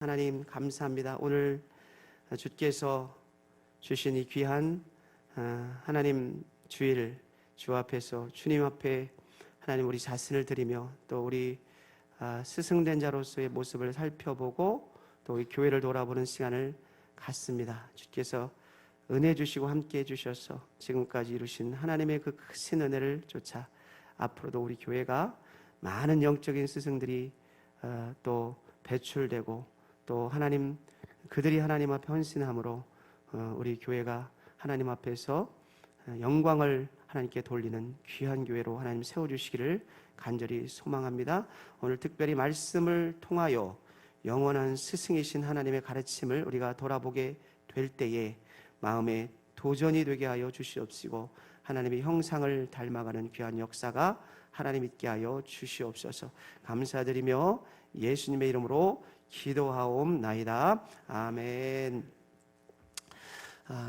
하나님 감사합니다. 오늘 주께서 주신 이 귀한 하나님 주일 주 앞에서 주님 앞에 하나님 우리 자신을 드리며 또 우리 스승된 자로서의 모습을 살펴보고 또 우리 교회를 돌아보는 시간을 갖습니다. 주께서 은혜 주시고 함께 해주셔서 지금까지 이루신 하나님의 그 크신 은혜를 쫓아 앞으로도 우리 교회가 많은 영적인 스승들이 또 배출되고 또 하나님 그들이 하나님 앞에 헌신함으로 우리 교회가 하나님 앞에서 영광을 하나님께 돌리는 귀한 교회로 하나님 세워주시기를 간절히 소망합니다. 오늘 특별히 말씀을 통하여 영원한 스승이신 하나님의 가르침을 우리가 돌아보게 될 때에 마음에 도전이 되게 하여 주시옵시고 하나님의 형상을 닮아가는 귀한 역사가 하나님 있게 하여 주시옵소서. 감사드리며 예수님의 이름으로 기도하옵나이다. 아멘.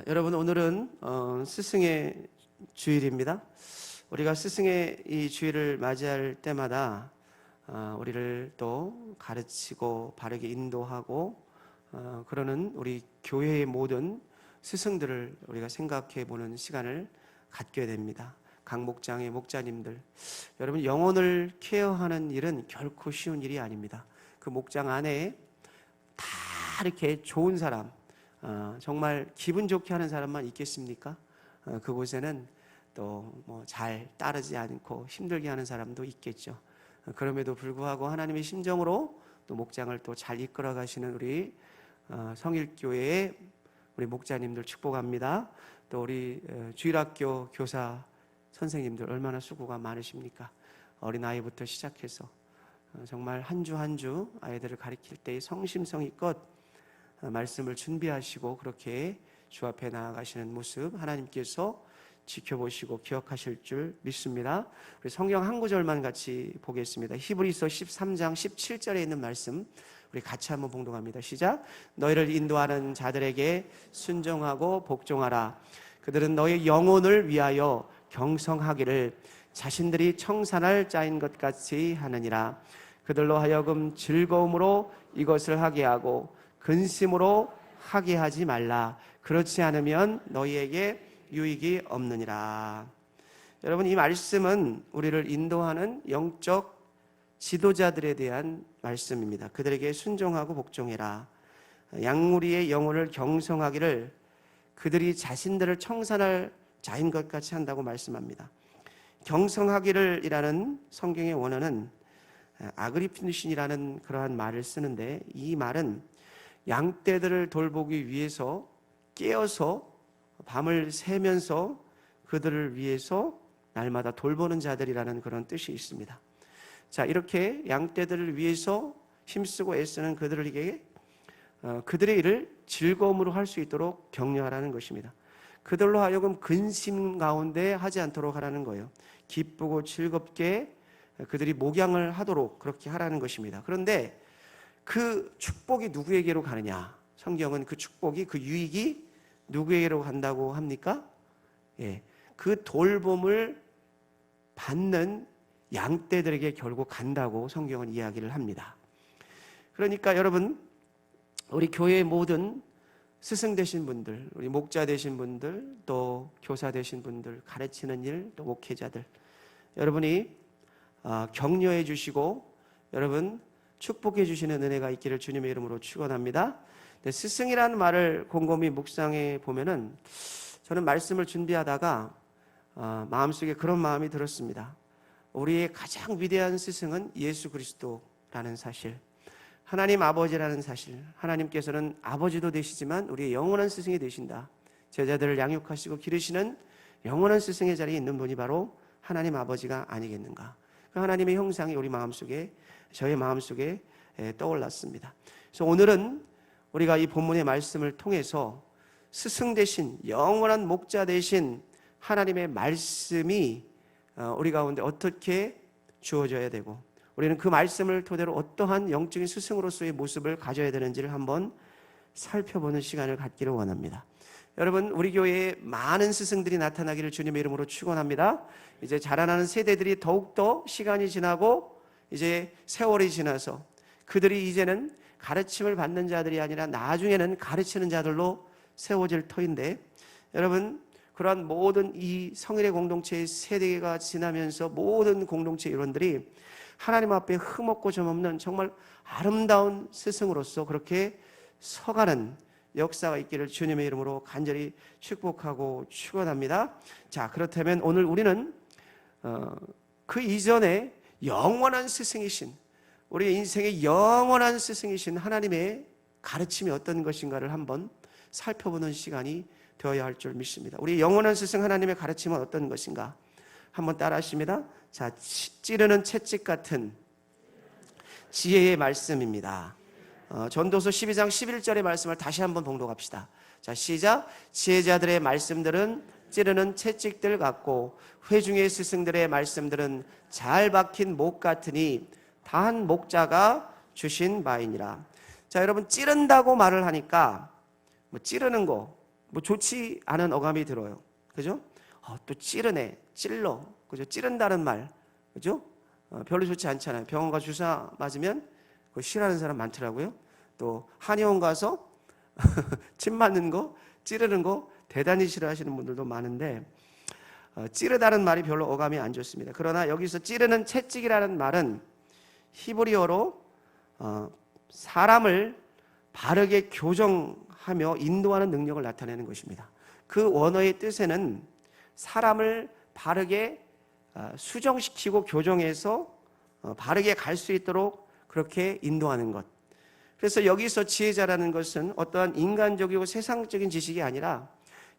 여러분, 오늘은 스승의 주일입니다. 우리가 스승의 이 주일을 맞이할 때마다 우리를 또 가르치고 바르게 인도하고 그러는 우리 교회의 모든 스승들을 우리가 생각해 보는 시간을 갖게 됩니다. 각 목장의 목자님들, 여러분, 영혼을 케어하는 일은 결코 쉬운 일이 아닙니다. 그 목장 안에 다 이렇게 좋은 사람, 정말 기분 좋게 하는 사람만 있겠습니까? 그곳에는 또 뭐 잘 따르지 않고 힘들게 하는 사람도 있겠죠. 그럼에도 불구하고 하나님의 심정으로 또 목장을 또 잘 이끌어 가시는 우리 성일교회의 우리 목자님들 축복합니다. 또 우리 주일학교 교사 선생님들 얼마나 수고가 많으십니까? 어린아이부터 시작해서 정말 한 주 한 주 아이들을 가르칠 때 성심성의껏 말씀을 준비하시고 그렇게 주 앞에 나아가시는 모습 하나님께서 지켜보시고 기억하실 줄 믿습니다. 우리 성경 한 구절만 같이 보겠습니다. 히브리서 13장 17절에 있는 말씀 우리 같이 한번 봉독합니다. 시작. 너희를 인도하는 자들에게 순종하고 복종하라. 그들은 너희 영혼을 위하여 경성하기를 자신들이 청산할 자인 것 같이 하느니라. 그들로 하여금 즐거움으로 이것을 하게 하고 근심으로 하게 하지 말라. 그렇지 않으면 너희에게 유익이 없느니라. 여러분, 이 말씀은 우리를 인도하는 영적 지도자들에 대한 말씀입니다. 그들에게 순종하고 복종해라. 양무리의 영혼을 경성하기를 그들이 자신들을 청산할 자인 것 같이 한다고 말씀합니다. 경성하기를 이라는 성경의 원어는 아그리핀신이라는 그러한 말을 쓰는데 이 말은 양떼들을 돌보기 위해서 깨어서 밤을 새면서 그들을 위해서 날마다 돌보는 자들이라는 그런 뜻이 있습니다. 자, 이렇게 양떼들을 위해서 힘쓰고 애쓰는 그들에게 그들의 일을 즐거움으로 할 수 있도록 격려하라는 것입니다. 그들로 하여금 근심 가운데 하지 않도록 하라는 거예요. 기쁘고 즐겁게 그들이 목양을 하도록 그렇게 하라는 것입니다. 그런데 그 축복이 누구에게로 가느냐? 성경은 그 축복이, 그 유익이 누구에게로 간다고 합니까? 그 돌봄을 받는 양떼들에게 결국 간다고 성경은 이야기를 합니다. 그러니까 여러분, 우리 교회의 모든 스승 되신 분들, 우리 목자 되신 분들, 또 교사 되신 분들, 가르치는 일, 또 목회자들, 여러분이 격려해 주시고 여러분 축복해 주시는 은혜가 있기를 주님의 이름으로 축원합니다. 스승이라는 말을 곰곰이 묵상해 보면은 저는 말씀을 준비하다가 마음속에 그런 마음이 들었습니다. 우리의 가장 위대한 스승은 예수 그리스도라는 사실, 하나님 아버지라는 사실, 하나님께서는 아버지도 되시지만 우리의 영원한 스승이 되신다. 제자들을 양육하시고 기르시는 영원한 스승의 자리에 있는 분이 바로 하나님 아버지가 아니겠는가. 그 하나님의 형상이 우리 마음속에, 저의 마음속에 떠올랐습니다. 그래서 오늘은 우리가 이 본문의 말씀을 통해서 스승 대신, 영원한 목자 대신 하나님의 말씀이 우리 가운데 어떻게 주어져야 되고 우리는 그 말씀을 토대로 어떠한 영적인 스승으로서의 모습을 가져야 되는지를 한번 살펴보는 시간을 갖기를 원합니다. 여러분, 우리 교회에 많은 스승들이 나타나기를 주님의 이름으로 축원합니다. 이제 자라나는 세대들이 더욱더 시간이 지나고 이제 세월이 지나서 그들이 이제는 가르침을 받는 자들이 아니라 나중에는 가르치는 자들로 세워질 터인데, 여러분 그러한 모든 이 성일의 공동체의 세대가 지나면서 모든 공동체 일원들이 하나님 앞에 흠없고 점없는 정말 아름다운 스승으로서 그렇게 서가는 역사가 있기를 주님의 이름으로 간절히 축복하고 축원합니다. 자, 그렇다면 오늘 우리는 그 이전에 영원한 스승이신, 우리 인생의 영원한 스승이신 하나님의 가르침이 어떤 것인가를 한번 살펴보는 시간이 되어야 할 줄 믿습니다. 우리 영원한 스승 하나님의 가르침은 어떤 것인가? 한번 따라 하십니다. 자, 찌르는 채찍 같은 지혜의 말씀입니다. 전도서 12장 11절의 말씀을 다시 한번 봉독합시다. 자, 시작. 지혜자들의 말씀들은 찌르는 채찍들 같고 회중의 스승들의 말씀들은 잘 박힌 목 같으니 다한 목자가 주신 바이니라. 자, 여러분 찌른다고 말을 하니까 뭐 찌르는 거 뭐 좋지 않은 어감이 들어요. 그죠? 또 찌르네, 찔러. 그죠? 찌른다는 말. 그죠? 별로 좋지 않잖아요. 병원 가 주사 맞으면 그거 싫어하는 사람 많더라고요. 또 한의원 가서 침 맞는 거, 찌르는 거 대단히 싫어하시는 분들도 많은데, 찌르다는 말이 별로 어감이 안 좋습니다. 그러나 여기서 찌르는 채찍이라는 말은 히브리어로 사람을 바르게 교정하며 인도하는 능력을 나타내는 것입니다. 그 원어의 뜻에는 사람을 바르게 수정시키고 교정해서 바르게 갈 수 있도록 그렇게 인도하는 것. 그래서 여기서 지혜자라는 것은 어떠한 인간적이고 세상적인 지식이 아니라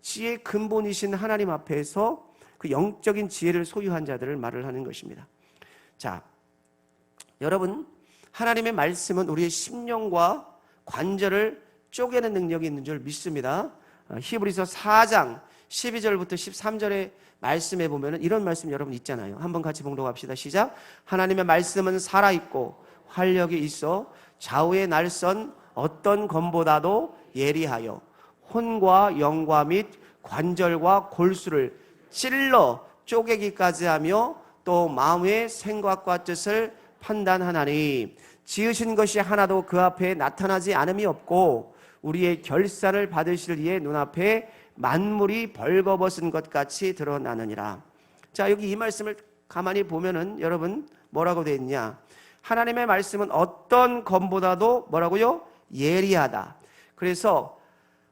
지혜의 근본이신 하나님 앞에서 그 영적인 지혜를 소유한 자들을 말을 하는 것입니다. 자, 여러분, 하나님의 말씀은 우리의 심령과 관절을 쪼개는 능력이 있는 줄 믿습니다. 히브리서 4장 12절부터 13절의 말씀에 보면 이런 말씀 여러분 있잖아요. 한번 같이 봉독합시다. 시작. 하나님의 말씀은 살아있고 활력이 있어 좌우의 날선 어떤 검보다도 예리하여 혼과 영과 및 관절과 골수를 찔러 쪼개기까지 하며 또 마음의 생각과 뜻을 판단하나니 지으신 것이 하나도 그 앞에 나타나지 않음이 없고 우리의 결산을 받으실 이의 눈앞에 만물이 벌거벗은 것 같이 드러나느니라. 자, 여기 이 말씀을 가만히 보면은 여러분 뭐라고 되어 있냐? 하나님의 말씀은 어떤 검보다도 뭐라고요? 예리하다. 그래서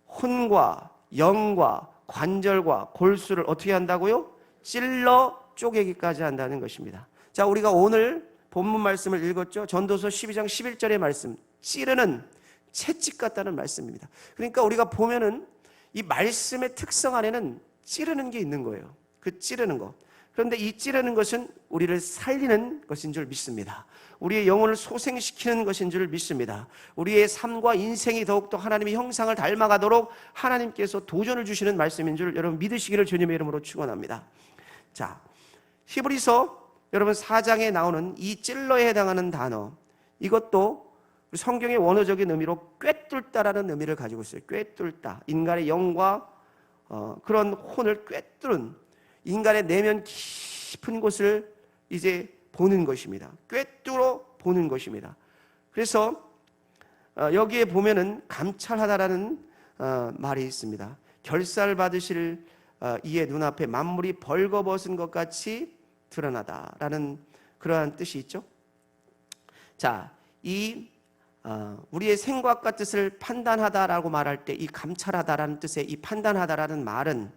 혼과 영과 관절과 골수를 어떻게 한다고요? 찔러 쪼개기까지 한다는 것입니다. 자, 우리가 오늘 본문 말씀을 읽었죠. 전도서 12장 11절의 말씀, 찌르는 채찍 같다는 말씀입니다. 그러니까 우리가 보면은 이 말씀의 특성 안에는 찌르는 게 있는 거예요. 그 찌르는 거. 그런데 이 찌르는 것은 우리를 살리는 것인 줄 믿습니다. 우리의 영혼을 소생시키는 것인 줄 믿습니다. 우리의 삶과 인생이 더욱더 하나님의 형상을 닮아가도록 하나님께서 도전을 주시는 말씀인 줄 여러분 믿으시기를 주님의 이름으로 축원합니다. 자, 히브리서 여러분 4장에 나오는 이 찔러에 해당하는 단어, 이것도 성경의 원어적인 의미로 꿰뚫다라는 의미를 가지고 있어요. 꿰뚫다. 인간의 영과 그런 혼을 꿰뚫은, 인간의 내면 깊은 곳을 이제 보는 것입니다. 꿰뚫어 보는 것입니다. 그래서 여기에 보면은 감찰하다라는 말이 있습니다. 결사를 받으실 이의 눈앞에 만물이 벌거벗은 것 같이 드러나다라는 그러한 뜻이 있죠. 자, 이 우리의 생각과 뜻을 판단하다라고 말할 때 이 감찰하다라는 뜻의 이 판단하다라는 말은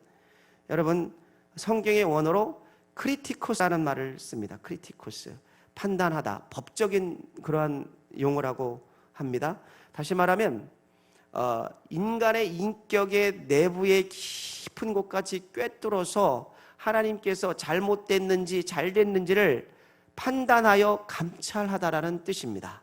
여러분 성경의 원어로 크리티코스라는 말을 씁니다. 크리티코스, 판단하다, 법적인 그러한 용어라고 합니다. 다시 말하면 인간의 인격의 내부의 깊은 곳까지 꿰뚫어서 하나님께서 잘못됐는지 잘 됐는지를 판단하여 감찰하다라는 뜻입니다.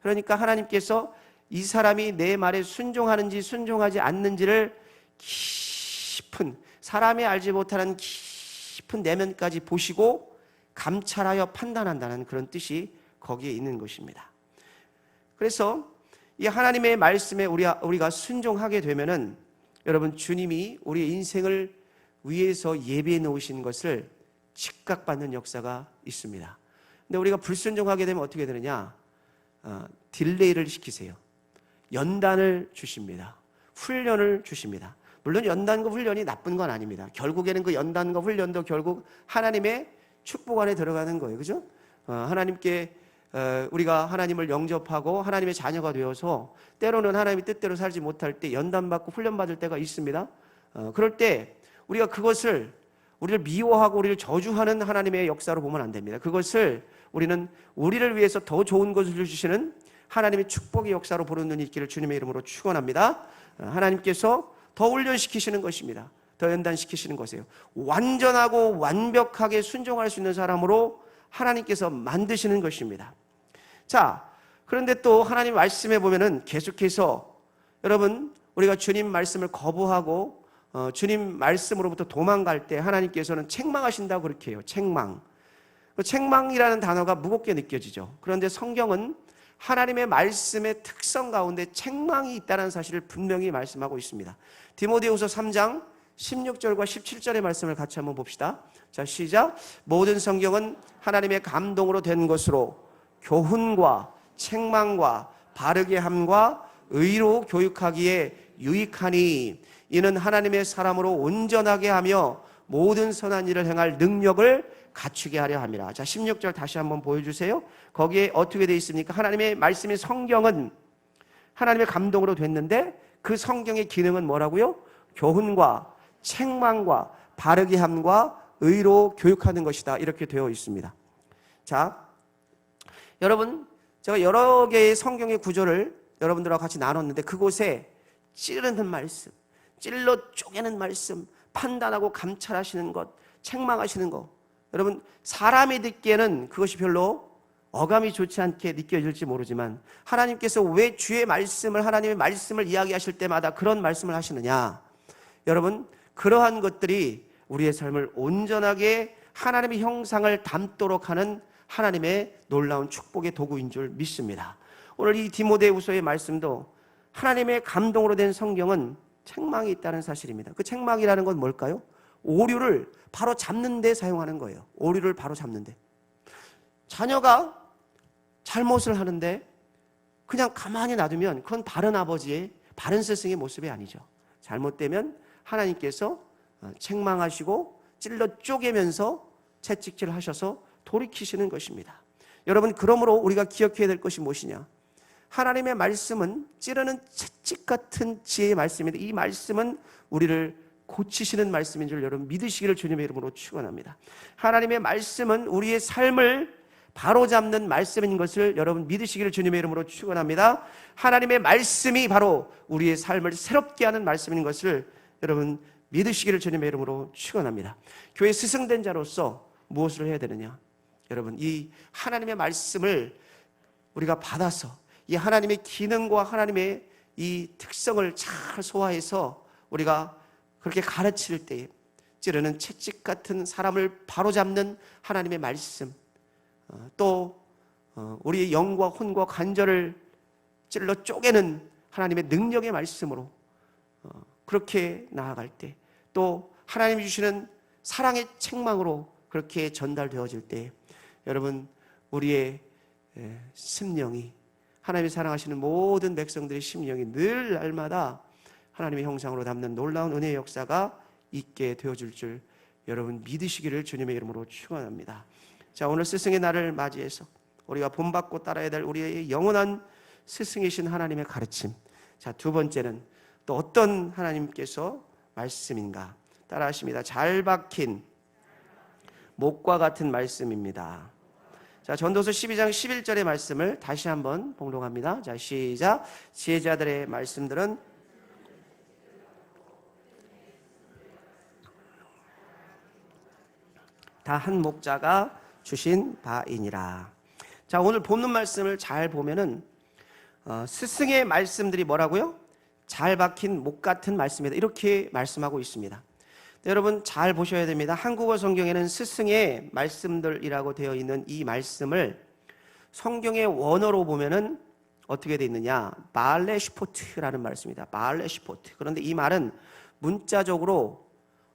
그러니까 하나님께서 이 사람이 내 말에 순종하는지 순종하지 않는지를 깊은, 사람이 알지 못하는 깊은 내면까지 보시고 감찰하여 판단한다는 그런 뜻이 거기에 있는 것입니다. 그래서 이 하나님의 말씀에 우리가 순종하게 되면은 여러분 주님이 우리의 인생을 위해서 예비해 놓으신 것을 직각받는 역사가 있습니다. 근데 우리가 불순종하게 되면 어떻게 되느냐? 딜레이를 시키세요. 연단을 주십니다. 훈련을 주십니다. 물론 연단과 훈련이 나쁜 건 아닙니다. 결국에는 그 연단과 훈련도 결국 하나님의 축복 안에 들어가는 거예요. 그죠? 하나님께 우리가 하나님을 영접하고 하나님의 자녀가 되어서 때로는 하나님의 뜻대로 살지 못할 때 연단받고 훈련받을 때가 있습니다. 그럴 때 우리가 그것을 우리를 미워하고 우리를 저주하는 하나님의 역사로 보면 안 됩니다. 그것을 우리는 우리를 위해서 더 좋은 것을 주시는 하나님의 축복의 역사로 보는 눈이 있기를 주님의 이름으로 축원합니다. 하나님께서 더 훈련시키시는 것입니다. 더 연단시키시는 것이에요. 완전하고 완벽하게 순종할 수 있는 사람으로 하나님께서 만드시는 것입니다. 자, 그런데 또 하나님 말씀에 보면은 계속해서 여러분 우리가 주님 말씀을 거부하고 주님 말씀으로부터 도망갈 때 하나님께서는 책망하신다고 그렇게 해요. 책망. 책망이라는 단어가 무겁게 느껴지죠. 그런데 성경은 하나님의 말씀의 특성 가운데 책망이 있다는 사실을 분명히 말씀하고 있습니다. 디모데후서 3장 16절과 17절의 말씀을 같이 한번 봅시다. 자, 시작. 모든 성경은 하나님의 감동으로 된 것으로 교훈과 책망과 바르게 함과 의로 교육하기에 유익하니 이는 하나님의 사람으로 온전하게 하며 모든 선한 일을 행할 능력을 갖추게 하려 함이라. 자, 16절 다시 한번 보여주세요. 거기에 어떻게 되어 있습니까? 하나님의 말씀의 성경은 하나님의 감동으로 됐는데 그 성경의 기능은 뭐라고요? 교훈과 책망과 바르게 함과 의로 교육하는 것이다. 이렇게 되어 있습니다. 자, 여러분 제가 여러 개의 성경의 구절을 여러분들과 같이 나눴는데 그곳에 찌르는 말씀, 찔러 쪼개는 말씀, 판단하고 감찰하시는 것, 책망하시는 것, 여러분 사람이 듣기에는 그것이 별로 어감이 좋지 않게 느껴질지 모르지만 하나님께서 왜 주의 말씀을 하나님의 말씀을 이야기하실 때마다 그런 말씀을 하시느냐? 여러분 그러한 것들이 우리의 삶을 온전하게 하나님의 형상을 담도록 하는 하나님의 놀라운 축복의 도구인 줄 믿습니다. 오늘 이 디모데후서의 말씀도 하나님의 감동으로 된 성경은 책망이 있다는 사실입니다. 그 책망이라는 건 뭘까요? 오류를 바로 잡는 데 사용하는 거예요. 오류를 바로 잡는 데. 자녀가 잘못을 하는데 그냥 가만히 놔두면 그건 바른 아버지의 바른 스승의 모습이 아니죠. 잘못되면 하나님께서 책망하시고 찔러 쪼개면서 채찍질 하셔서 돌이키시는 것입니다. 여러분 그러므로 우리가 기억해야 될 것이 무엇이냐? 하나님의 말씀은 찌르는 채찍 같은 지혜의 말씀인데 이 말씀은 우리를 고치시는 말씀인 줄 여러분 믿으시기를 주님의 이름으로 축원합니다. 하나님의 말씀은 우리의 삶을 바로잡는 말씀인 것을 여러분 믿으시기를 주님의 이름으로 축원합니다. 하나님의 말씀이 바로 우리의 삶을 새롭게 하는 말씀인 것을 여러분 믿으시기를 주님의 이름으로 축원합니다. 교회 스승된 자로서 무엇을 해야 되느냐? 여러분 이 하나님의 말씀을 우리가 받아서 이 하나님의 기능과 하나님의 이 특성을 잘 소화해서 우리가 그렇게 가르칠 때 찌르는 채찍 같은 사람을 바로잡는 하나님의 말씀, 또 우리의 영과 혼과 관절을 찔러 쪼개는 하나님의 능력의 말씀으로 그렇게 나아갈 때, 또 하나님이 주시는 사랑의 책망으로 그렇게 전달되어질 때 여러분 우리의 심령이 하나님이 사랑하시는 모든 백성들의 심령이 늘 날마다 하나님의 형상으로 담는 놀라운 은혜의 역사가 있게 되어줄 줄 여러분 믿으시기를 주님의 이름으로 축원합니다. 자, 오늘 스승의 날을 맞이해서 우리가 본받고 따라야 될 우리의 영원한 스승이신 하나님의 가르침. 자, 두 번째는 또 어떤 하나님께서 말씀인가? 따라하십니다. 잘 박힌 목과 같은 말씀입니다. 자, 전도서 12장 11절의 말씀을 다시 한번 봉독합니다. 자, 시작. 지혜자들의 말씀들은 다 한 목자가 주신 바이니라. 자, 오늘 본문 말씀을 잘 보면은 스승의 말씀들이 뭐라고요? 잘 박힌 목 같은 말씀이다. 이렇게 말씀하고 있습니다. 여러분 잘 보셔야 됩니다. 한국어 성경에는 스승의 말씀들이라고 되어 있는 이 말씀을 성경의 원어로 보면은 어떻게 되어 있느냐? 말레시포트라는 말씀입니다. 말레시포트. 그런데 이 말은 문자적으로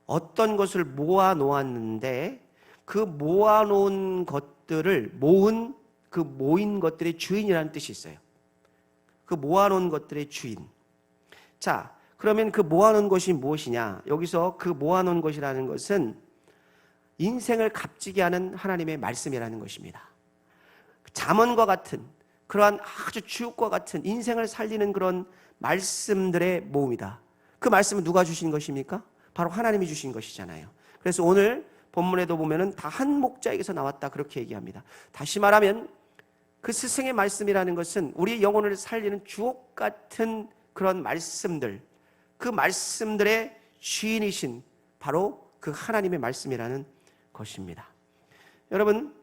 어떤 것을 모아 놓았는데 그 모아 놓은 것들을 모은 그 모인 것들의 주인이라는 뜻이 있어요. 그 모아놓은 것들의 주인. 자, 그러면 그 모아놓은 것이 무엇이냐? 여기서 그 모아놓은 것이라는 것은 인생을 값지게 하는 하나님의 말씀이라는 것입니다. 잠언과 같은 그러한 아주 주옥과 같은 인생을 살리는 그런 말씀들의 모음이다. 그 말씀은 누가 주신 것입니까? 바로 하나님이 주신 것이잖아요. 그래서 오늘 본문에도 보면은 다 한 목자에게서 나왔다 그렇게 얘기합니다. 다시 말하면 그 스승의 말씀이라는 것은 우리 영혼을 살리는 주옥 같은 그런 말씀들, 그 말씀들의 주인이신 바로 그 하나님의 말씀이라는 것입니다. 여러분,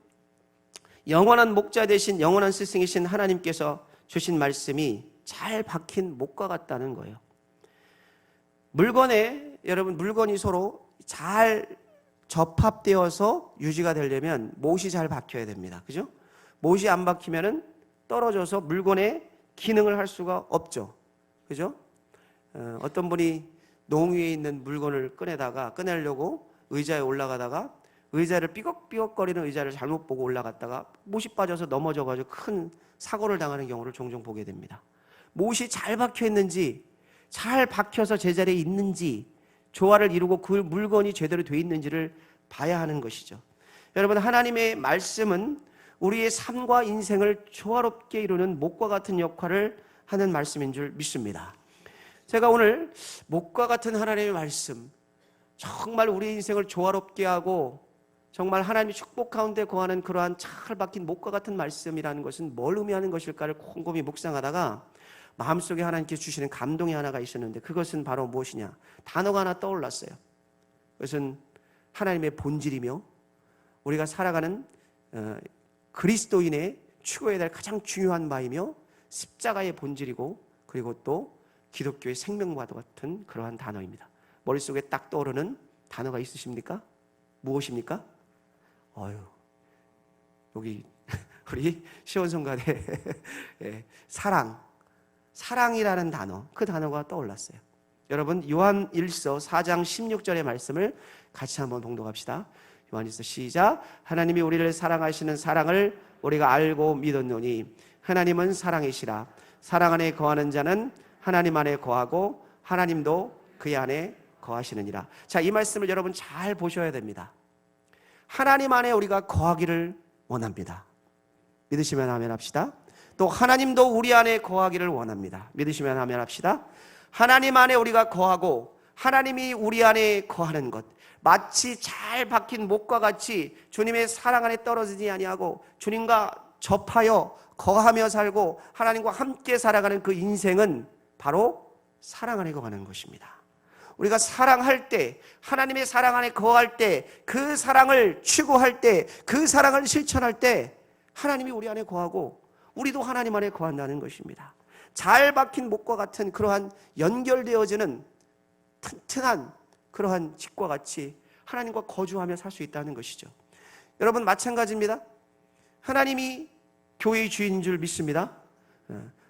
영원한 목자 되신 영원한 스승이신 하나님께서 주신 말씀이 잘 박힌 목과 같다는 거예요. 물건이 서로 잘 접합되어서 유지가 되려면 못이 잘 박혀야 됩니다. 그죠? 못이 안 박히면은 떨어져서 물건의 기능을 할 수가 없죠. 그죠? 어떤 분이 농 위에 있는 물건을 꺼내려고 의자에 올라가다가 의자를 삐걱삐걱거리는 의자를 잘못 보고 올라갔다가 못이 빠져서 넘어져가지고 큰 사고를 당하는 경우를 종종 보게 됩니다. 못이 잘 박혀 있는지, 잘 박혀서 제자리에 있는지, 조화를 이루고 그 물건이 제대로 돼 있는지를 봐야 하는 것이죠. 여러분, 하나님의 말씀은 우리의 삶과 인생을 조화롭게 이루는 목과 같은 역할을 하는 말씀인 줄 믿습니다. 제가 오늘 목과 같은 하나님의 말씀, 정말 우리 인생을 조화롭게 하고 정말 하나님의 축복 가운데 거하는 그러한 잘 박힌 목과 같은 말씀이라는 것은 뭘 의미하는 것일까를 곰곰이 묵상하다가 마음속에 하나님께 주시는 감동이 하나가 있었는데, 그것은 바로 무엇이냐? 단어가 하나 떠올랐어요. 그것은 하나님의 본질이며 우리가 살아가는 그리스도인의 추구해야 될 가장 중요한 바이며 십자가의 본질이고, 그리고 또 기독교의 생명과도 같은 그러한 단어입니다. 머릿속에 딱 떠오르는 단어가 있으십니까? 무엇입니까? 여기 우리 시원성가대 사랑이라는 단어, 그 단어가 떠올랐어요. 여러분, 요한 1서 4장 16절의 말씀을 같이 한번 봉독합시다. 요한 1서 시작. 하나님이 우리를 사랑하시는 사랑을 우리가 알고 믿었노니 하나님은 사랑이시라. 사랑 안에 거하는 자는 하나님 안에 거하고 하나님도 그의 안에 거하시느니라. 자, 이 말씀을 여러분 잘 보셔야 됩니다. 하나님 안에 우리가 거하기를 원합니다. 믿으시면 아멘 합시다. 또 하나님도 우리 안에 거하기를 원합니다. 믿으시면 아멘 합시다. 하나님 안에 우리가 거하고 하나님이 우리 안에 거하는 것, 마치 잘 박힌 목과 같이 주님의 사랑 안에 떨어지지 아니하고 주님과 접하여 거하며 살고 하나님과 함께 살아가는 그 인생은 바로 사랑 안에 거하는 것입니다. 우리가 사랑할 때, 하나님의 사랑 안에 거할 때, 그 사랑을 추구할 때, 그 사랑을 실천할 때 하나님이 우리 안에 거하고 우리도 하나님 안에 거한다는 것입니다. 잘 박힌 목과 같은 그러한 연결되어지는 튼튼한 그러한 집과 같이 하나님과 거주하며 살 수 있다는 것이죠. 여러분, 마찬가지입니다. 하나님이 교회의 주인인 줄 믿습니다.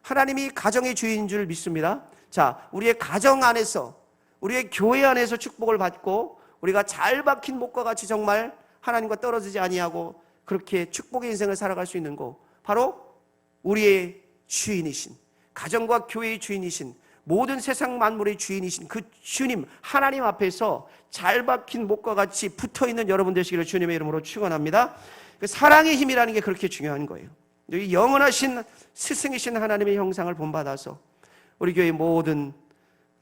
하나님이 가정의 주인인 줄 믿습니다. 자, 우리의 가정 안에서, 우리의 교회 안에서 축복을 받고 우리가 잘 박힌 목과 같이 정말 하나님과 떨어지지 아니하고 그렇게 축복의 인생을 살아갈 수 있는 것, 바로 우리의 주인이신, 가정과 교회의 주인이신, 모든 세상 만물의 주인이신 그 주님 하나님 앞에서 잘 박힌 목과 같이 붙어있는 여러분 되시기를 주님의 이름으로 축원합니다. 그 사랑의 힘이라는 게 그렇게 중요한 거예요. 여기 영원하신 스승이신 하나님의 형상을 본받아서 우리 교회 모든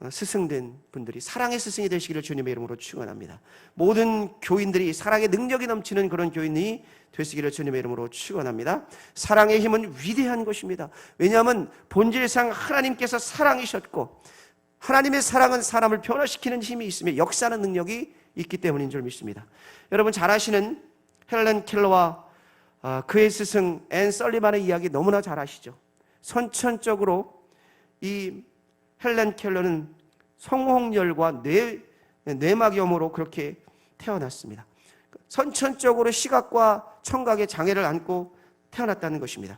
스승된 분들이 사랑의 스승이 되시기를 주님의 이름으로 축원합니다. 모든 교인들이 사랑의 능력이 넘치는 그런 교인이 되시기를 주님의 이름으로 축원합니다. 사랑의 힘은 위대한 것입니다. 왜냐하면 본질상 하나님께서 사랑이셨고 하나님의 사랑은 사람을 변화시키는 힘이 있으며 역사하는 능력이 있기 때문인 줄 믿습니다. 여러분 잘 아시는 헬렌 켈러와 그의 스승 앤 설리반의 이야기 너무나 잘 아시죠. 선천적으로 이 헬렌 켈러는 성홍열과 뇌막염으로 그렇게 태어났습니다. 선천적으로 시각과 청각의 장애를 안고 태어났다는 것입니다.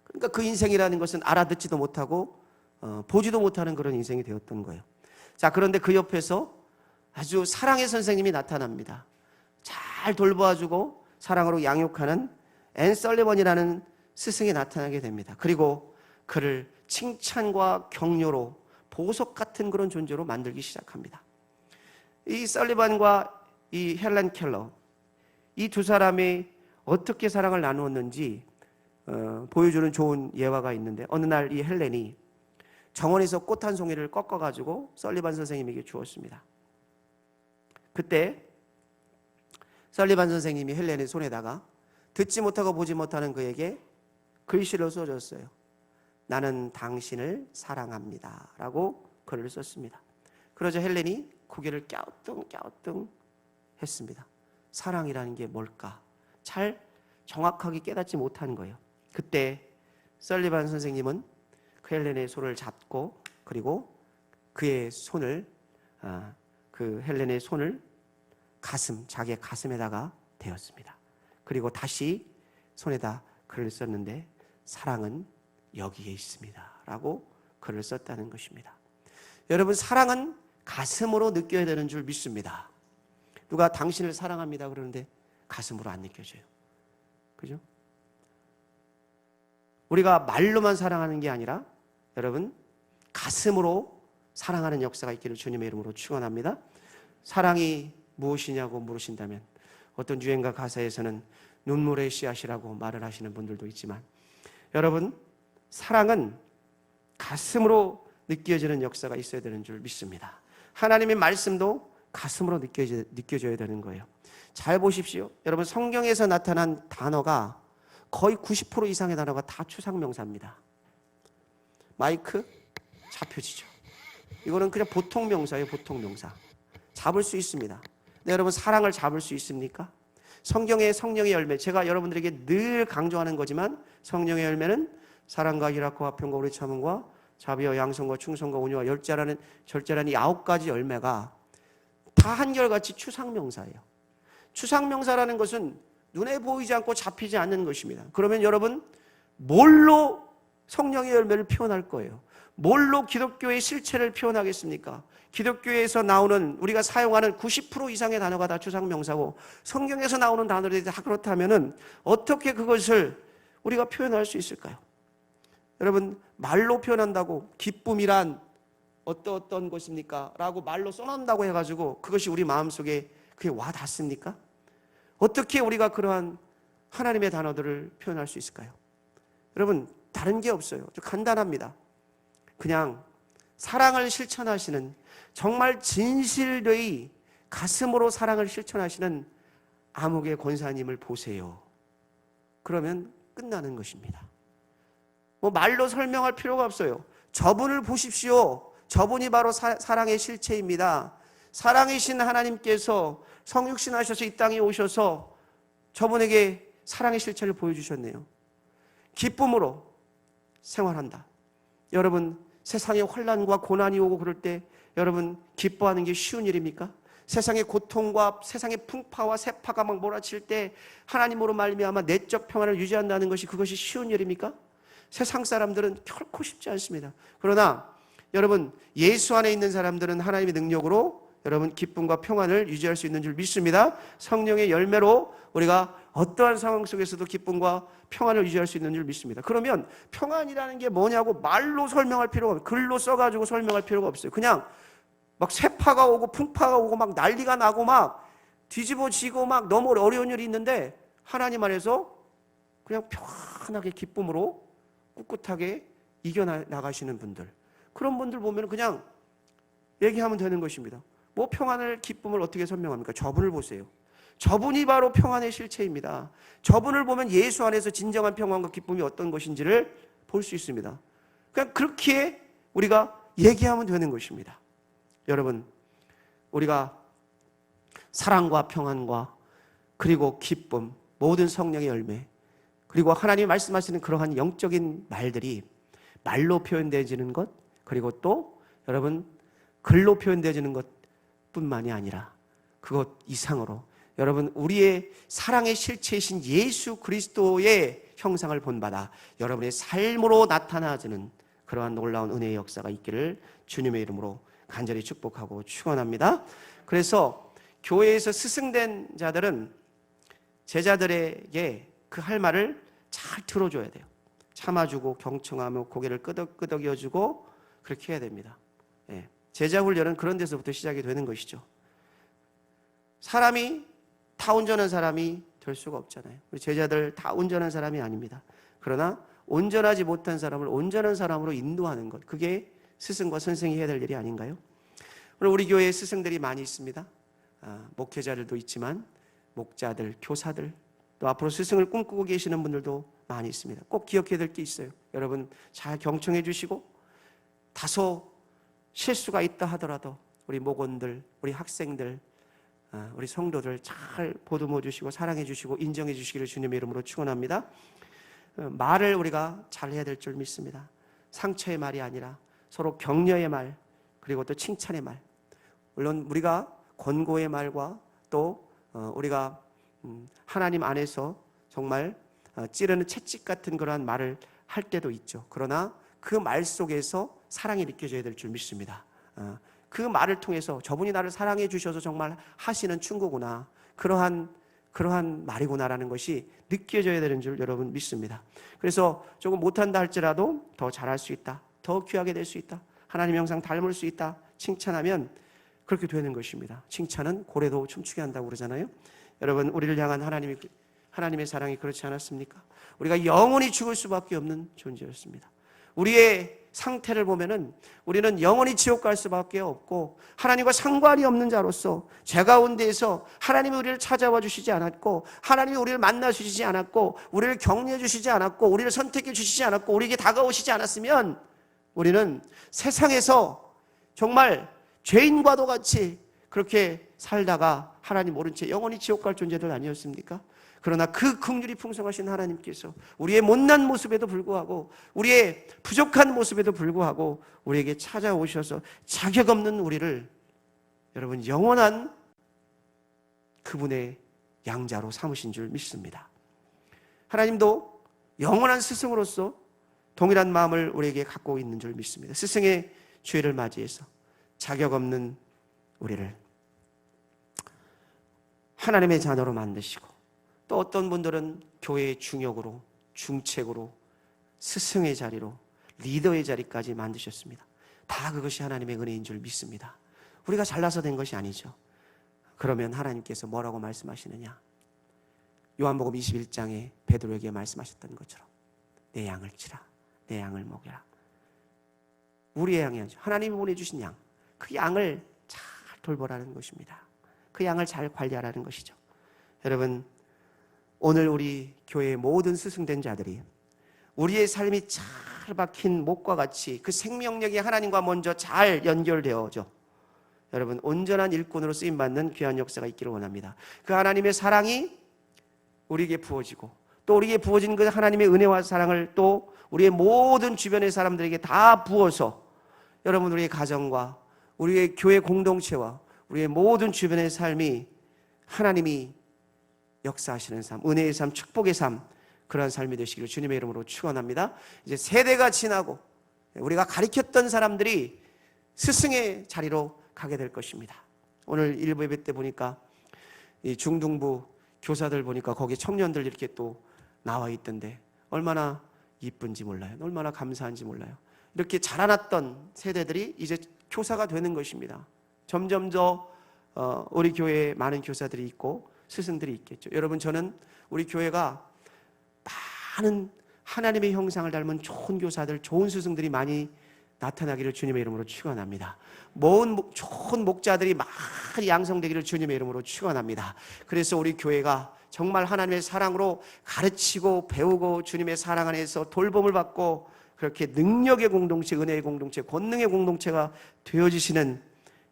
그러니까 그 인생이라는 것은 알아듣지도 못하고 보지도 못하는 그런 인생이 되었던 거예요. 자, 그런데 그 옆에서 아주 사랑의 선생님이 나타납니다. 잘 돌보아주고 사랑으로 양육하는 앤 설리번이라는 스승이 나타나게 됩니다. 그리고 그를 칭찬과 격려로 보석 같은 그런 존재로 만들기 시작합니다. 이 설리반과 이 헬렌 켈러, 이 두 사람이 어떻게 사랑을 나누었는지 보여주는 좋은 예화가 있는데, 어느 날 이 헬렌이 정원에서 꽃 한 송이를 꺾어가지고 설리반 선생님에게 주었습니다. 그때 설리반 선생님이 헬렌의 손에다가 듣지 못하고 보지 못하는 그에게 글씨를 써줬어요. 나는 당신을 사랑합니다 라고 글을 썼습니다. 그러자 헬렌이 고개를 갸우뚱 했습니다. 사랑이라는 게 뭘까? 잘 정확하게 깨닫지 못한 거예요. 그때 설리반 선생님은 그 헬렌의 손을 잡고, 그리고 그의 손을 그 헬렌의 손을 자기의 가슴에다가 대었습니다. 그리고 다시 손에다 글을 썼는데, 사랑은 여기에 있습니다 라고 글을 썼다는 것입니다. 여러분, 사랑은 가슴으로 느껴야 되는 줄 믿습니다. 누가 당신을 사랑합니다 그러는데 가슴으로 안 느껴져요. 그죠? 우리가 말로만 사랑하는 게 아니라 여러분, 가슴으로 사랑하는 역사가 있기를 주님의 이름으로 축원합니다. 사랑이 무엇이냐고 물으신다면, 어떤 유행가 가사에서는 눈물의 씨앗이라고 말을 하시는 분들도 있지만, 여러분, 사랑은 가슴으로 느껴지는 역사가 있어야 되는 줄 믿습니다. 하나님의 말씀도 가슴으로 느껴져야 되는 거예요. 잘 보십시오. 여러분, 성경에서 나타난 단어가 거의 90% 이상의 단어가 다 추상명사입니다. 마이크 잡혀지죠. 이거는 그냥 보통 명사예요. 보통 명사. 잡을 수 있습니다. 근데 여러분, 사랑을 잡을 수 있습니까? 성경의 성령의 열매, 제가 여러분들에게 늘 강조하는 거지만, 성령의 열매는 사랑과 희락과 화평과 오래 참음과 자비와 양성과 충성과 온유와 절제라는 이 9가지 열매가 다 한결같이 추상명사예요. 추상명사라는 것은 눈에 보이지 않고 잡히지 않는 것입니다. 그러면 여러분, 뭘로 성령의 열매를 표현할 거예요? 뭘로 기독교의 실체를 표현하겠습니까? 기독교에서 나오는, 우리가 사용하는 90% 이상의 단어가 다 추상명사고, 성경에서 나오는 단어들이 다 그렇다면은 어떻게 그것을 우리가 표현할 수 있을까요? 여러분, 말로 표현한다고 기쁨이란 어떤 것입니까? 라고 말로 써놓는다고 해가지고 그것이 우리 마음속에 그게 와 닿습니까? 어떻게 우리가 그러한 하나님의 단어들을 표현할 수 있을까요? 여러분, 다른 게 없어요. 좀 간단합니다. 그냥 사랑을 실천하시는, 정말 진실되이 가슴으로 사랑을 실천하시는 암흑의 권사님을 보세요. 그러면 끝나는 것입니다. 뭐 말로 설명할 필요가 없어요. 저분을 보십시오. 저분이 바로 사랑의 실체입니다. 사랑이신 하나님께서 성육신 하셔서 이 땅에 오셔서 저분에게 사랑의 실체를 보여주셨네요. 기쁨으로 생활한다. 여러분, 세상에 환난과 고난이 오고 그럴 때 여러분, 기뻐하는 게 쉬운 일입니까? 세상의 고통과 세상의 풍파와 세파가 막 몰아칠 때 하나님으로 말미암아 내적 평안을 유지한다는 것이, 그것이 쉬운 일입니까? 세상 사람들은 결코 쉽지 않습니다. 그러나 여러분, 예수 안에 있는 사람들은 하나님의 능력으로 여러분 기쁨과 평안을 유지할 수 있는 줄 믿습니다. 성령의 열매로 우리가 어떠한 상황 속에서도 기쁨과 평안을 유지할 수 있는 줄 믿습니다. 그러면 평안이라는 게 뭐냐고 말로 설명할 필요가 없어요. 글로 써가지고 설명할 필요가 없어요. 그냥 막 세파가 오고 풍파가 오고 막 난리가 나고 막 뒤집어지고 막 너무 어려운 일이 있는데, 하나님 안에서 그냥 편하게 기쁨으로 꿋꿋하게 이겨나가시는 분들, 그런 분들 보면 그냥 얘기하면 되는 것입니다. 뭐 평안을, 기쁨을 어떻게 설명합니까? 저분을 보세요. 저분이 바로 평안의 실체입니다. 저분을 보면 예수 안에서 진정한 평안과 기쁨이 어떤 것인지를 볼 수 있습니다. 그냥 그렇게 우리가 얘기하면 되는 것입니다. 여러분, 우리가 사랑과 평안과 그리고 기쁨, 모든 성령의 열매, 그리고 하나님이 말씀하시는 그러한 영적인 말들이 말로 표현되어지는 것, 그리고 또 여러분 글로 표현되어지는 것뿐만이 아니라 그것 이상으로 여러분, 우리의 사랑의 실체이신 예수 그리스도의 형상을 본받아 여러분의 삶으로 나타나지는 그러한 놀라운 은혜의 역사가 있기를 주님의 이름으로 간절히 축복하고 축원합니다. 그래서 교회에서 스승된 자들은 제자들에게 그 할 말을 잘 들어줘야 돼요. 참아주고 경청하며 고개를 끄덕끄덕여주고 그렇게 해야 됩니다. 예. 제자 훈련은 그런 데서부터 시작이 되는 것이죠. 사람이 다 온전한 사람이 될 수가 없잖아요. 우리 제자들 다 온전한 사람이 아닙니다. 그러나 온전하지 못한 사람을 온전한 사람으로 인도하는 것, 그게 스승과 선생이 해야 될 일이 아닌가요? 오늘 우리 교회에 스승들이 많이 있습니다. 목회자들도 있지만 목자들, 교사들, 또 앞으로 스승을 꿈꾸고 계시는 분들도 많이 있습니다. 꼭 기억해야 될 게 있어요. 여러분 잘 경청해 주시고, 다소 실수가 있다 하더라도 우리 목원들, 우리 학생들, 우리 성도들 잘 보듬어 주시고 사랑해 주시고 인정해 주시기를 주님의 이름으로 축원합니다. 말을 우리가 잘 해야 될 줄 믿습니다. 상처의 말이 아니라 서로 격려의 말, 그리고 또 칭찬의 말. 물론 우리가 권고의 말과 또 우리가 하나님 안에서 정말 찌르는 채찍 같은 그러한 말을 할 때도 있죠. 그러나 그 말 속에서 사랑이 느껴져야 될 줄 믿습니다. 그 말을 통해서 저분이 나를 사랑해 주셔서 정말 하시는 충고구나, 그러한 말이구나라는 것이 느껴져야 되는 줄 여러분 믿습니다. 그래서 조금 못한다 할지라도 더 잘할 수 있다, 더 귀하게 될 수 있다, 하나님 형상 닮을 수 있다 칭찬하면 그렇게 되는 것입니다. 칭찬은 고래도 춤추게 한다고 그러잖아요. 여러분 우리를 향한 하나님의 사랑이 그렇지 않았습니까? 우리가 영원히 죽을 수밖에 없는 존재였습니다. 우리의 상태를 보면은 우리는 영원히 지옥 갈 수밖에 없고 하나님과 상관이 없는 자로서 죄 가운데에서 하나님이 우리를 찾아와 주시지 않았고, 하나님이 우리를 만나 주시지 않았고, 우리를 격려해 주시지 않았고, 우리를 선택해 주시지 않았고, 우리에게 다가오시지 않았으면 우리는 세상에서 정말 죄인과도 같이 그렇게 살다가 하나님 모른 채 영원히 지옥 갈 존재들 아니었습니까? 그러나 그 긍휼이 풍성하신 하나님께서 우리의 못난 모습에도 불구하고, 우리의 부족한 모습에도 불구하고 우리에게 찾아오셔서 자격 없는 우리를 여러분 영원한 그분의 양자로 삼으신 줄 믿습니다. 하나님도 영원한 스승으로서 동일한 마음을 우리에게 갖고 있는 줄 믿습니다. 스승의 죄를 맞이해서 자격 없는 우리를 하나님의 자녀로 만드시고, 또 어떤 분들은 교회의 중역으로, 중책으로, 스승의 자리로, 리더의 자리까지 만드셨습니다. 다 그것이 하나님의 은혜인 줄 믿습니다. 우리가 잘나서 된 것이 아니죠. 그러면 하나님께서 뭐라고 말씀하시느냐? 요한복음 21장에 베드로에게 말씀하셨던 것처럼 내 양을 치라, 내 양을 먹여라. 우리의 양이 아니죠. 하나님이 보내주신 양, 그 양을 잘 돌보라는 것입니다. 그 양을 잘 관리하라는 것이죠. 여러분, 오늘 우리 교회의 모든 스승된 자들이 우리의 삶이 잘 박힌 목과 같이 그 생명력이 하나님과 먼저 잘 연결되어져 여러분 온전한 일꾼으로 쓰임받는 귀한 역사가 있기를 원합니다. 그 하나님의 사랑이 우리에게 부어지고, 또 우리에게 부어진 그 하나님의 은혜와 사랑을 또 우리의 모든 주변의 사람들에게 다 부어서 여러분 우리의 가정과 우리의 교회 공동체와 우리의 모든 주변의 삶이 하나님이 역사하시는 삶, 은혜의 삶, 축복의 삶, 그러한 삶이 되시기를 주님의 이름으로 축원합니다. 이제 세대가 지나고 우리가 가르쳤던 사람들이 스승의 자리로 가게 될 것입니다. 오늘 일부 예배 때 보니까 이 중등부 교사들 보니까 거기 청년들 이렇게 또 나와 있던데 얼마나 이쁜지 몰라요. 얼마나 감사한지 몰라요. 이렇게 자라났던 세대들이 이제 교사가 되는 것입니다. 점점 더 우리 교회에 많은 교사들이 있고 스승들이 있겠죠. 여러분, 저는 우리 교회가 많은 하나님의 형상을 닮은 좋은 교사들, 좋은 스승들이 많이 나타나기를 주님의 이름으로 축원합니다. 좋은 목자들이 많이 양성되기를 주님의 이름으로 축원합니다. 그래서 우리 교회가 정말 하나님의 사랑으로 가르치고 배우고 주님의 사랑 안에서 돌봄을 받고 그렇게 능력의 공동체, 은혜의 공동체, 권능의 공동체가 되어지시는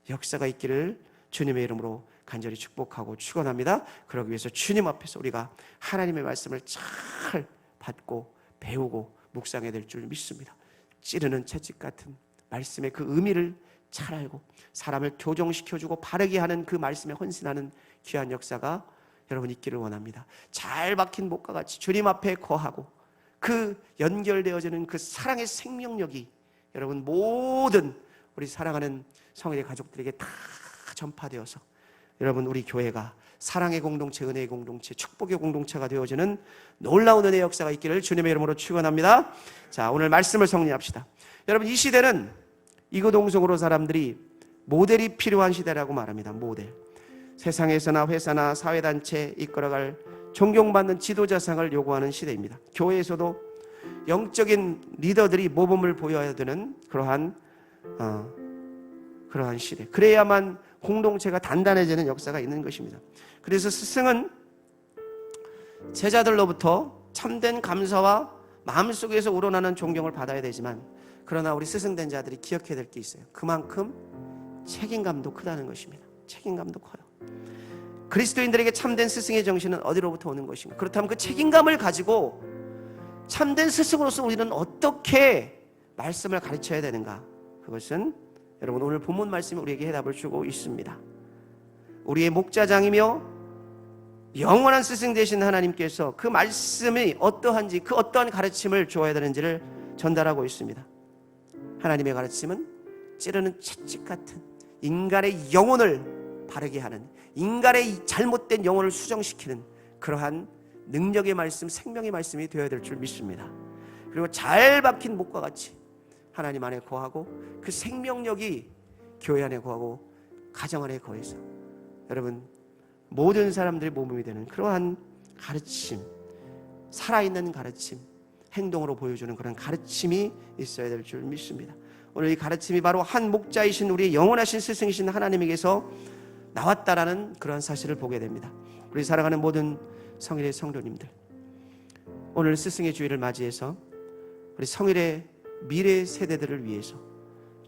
역사가 있기를 주님의 이름으로 간절히 축복하고 축원합니다. 그러기 위해서 주님 앞에서 우리가 하나님의 말씀을 잘 받고 배우고 묵상해야 될 줄 믿습니다. 찌르는 채찍 같은 말씀의 그 의미를 잘 알고 사람을 교정시켜주고 바르게 하는 그 말씀에 헌신하는 귀한 역사가 여러분 있기를 원합니다. 잘 박힌 목과 같이 주님 앞에 거하고 그 연결되어지는 그 사랑의 생명력이 여러분 모든 우리 사랑하는 성의 가족들에게 다 전파되어서 여러분 우리 교회가 사랑의 공동체, 은혜의 공동체, 축복의 공동체가 되어지는 놀라운 은혜의 역사가 있기를 주님의 이름으로 축원합니다. 자, 오늘 말씀을 정리합시다. 여러분, 이 시대는 이구동성으로 사람들이 모델이 필요한 시대라고 말합니다. 모델. 세상에서나 회사나 사회단체 이끌어갈 존경받는 지도자상을 요구하는 시대입니다. 교회에서도 영적인 리더들이 모범을 보여야 되는 그러한 시대. 그래야만 공동체가 단단해지는 역사가 있는 것입니다. 그래서 스승은 제자들로부터 참된 감사와 마음속에서 우러나는 존경을 받아야 되지만, 그러나 우리 스승된 자들이 기억해야 될 게 있어요. 그만큼 책임감도 크다는 것입니다. 책임감도 커요. 그리스도인들에게 참된 스승의 정신은 어디로부터 오는 것인가? 그렇다면 그 책임감을 가지고 참된 스승으로서 우리는 어떻게 말씀을 가르쳐야 되는가? 그것은 여러분, 오늘 본문 말씀이 우리에게 해답을 주고 있습니다. 우리의 목자장이며 영원한 스승 되신 하나님께서 그 말씀이 어떠한지, 그 어떠한 가르침을 주어야 되는지를 전달하고 있습니다. 하나님의 가르침은 찌르는 채찍 같은 인간의 영혼을 바르게 하는, 인간의 잘못된 영혼을 수정시키는 그러한 능력의 말씀, 생명의 말씀이 되어야 될 줄 믿습니다. 그리고 잘 박힌 목과 같이 하나님 안에 거하고, 그 생명력이 교회 안에 거하고 가정 안에 거해서 여러분, 모든 사람들의 모범이 되는 그러한 가르침, 살아있는 가르침, 행동으로 보여주는 그런 가르침이 있어야 될 줄 믿습니다. 오늘 이 가르침이 바로 한 목자이신 우리의 영원하신 스승이신 하나님에게서 나왔다라는 그런 사실을 보게 됩니다. 우리 사랑하는 모든 성일의 성도님들, 오늘 스승의 주일을 맞이해서 우리 성일의 미래 세대들을 위해서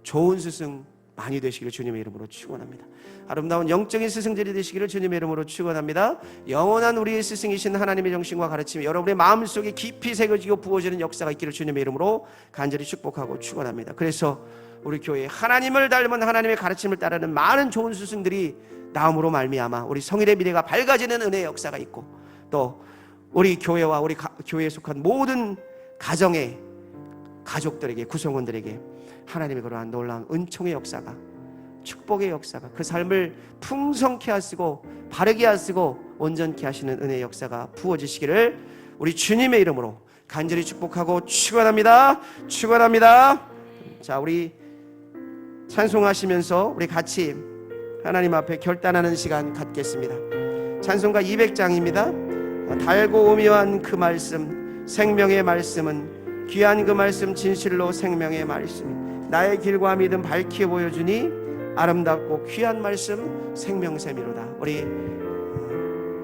좋은 스승 많이 되시기를 주님의 이름으로 축원합니다. 아름다운 영적인 스승들이 되시기를 주님의 이름으로 축원합니다. 영원한 우리의 스승이신 하나님의 정신과 가르침이 여러분의 마음속에 깊이 새겨지고 부어지는 역사가 있기를 주님의 이름으로 간절히 축복하고 축원합니다. 그래서 우리 교회에 하나님을 닮은 하나님의 가르침을 따르는 많은 좋은 스승들이 나옴으로 말미암아 우리 성일의 미래가 밝아지는 은혜의 역사가 있고, 또 우리 교회와 우리 교회에 속한 모든 가정의 가족들에게, 구성원들에게 하나님의 그러한 놀라운 은총의 역사가, 축복의 역사가, 그 삶을 풍성케 하시고 바르게 하시고 온전케 하시는 은혜의 역사가 부어지시기를 우리 주님의 이름으로 간절히 축복하고 축원합니다. 축원합니다. 자, 우리 찬송하시면서 우리 같이 하나님 앞에 결단하는 시간 갖겠습니다. 찬송가 200장입니다. 달고 오묘한 그 말씀, 생명의 말씀은 귀한 그 말씀, 진실로 생명의 말씀, 나의 길과 믿음 밝히 보여주니 아름답고 귀한 말씀 생명샘이로다. 우리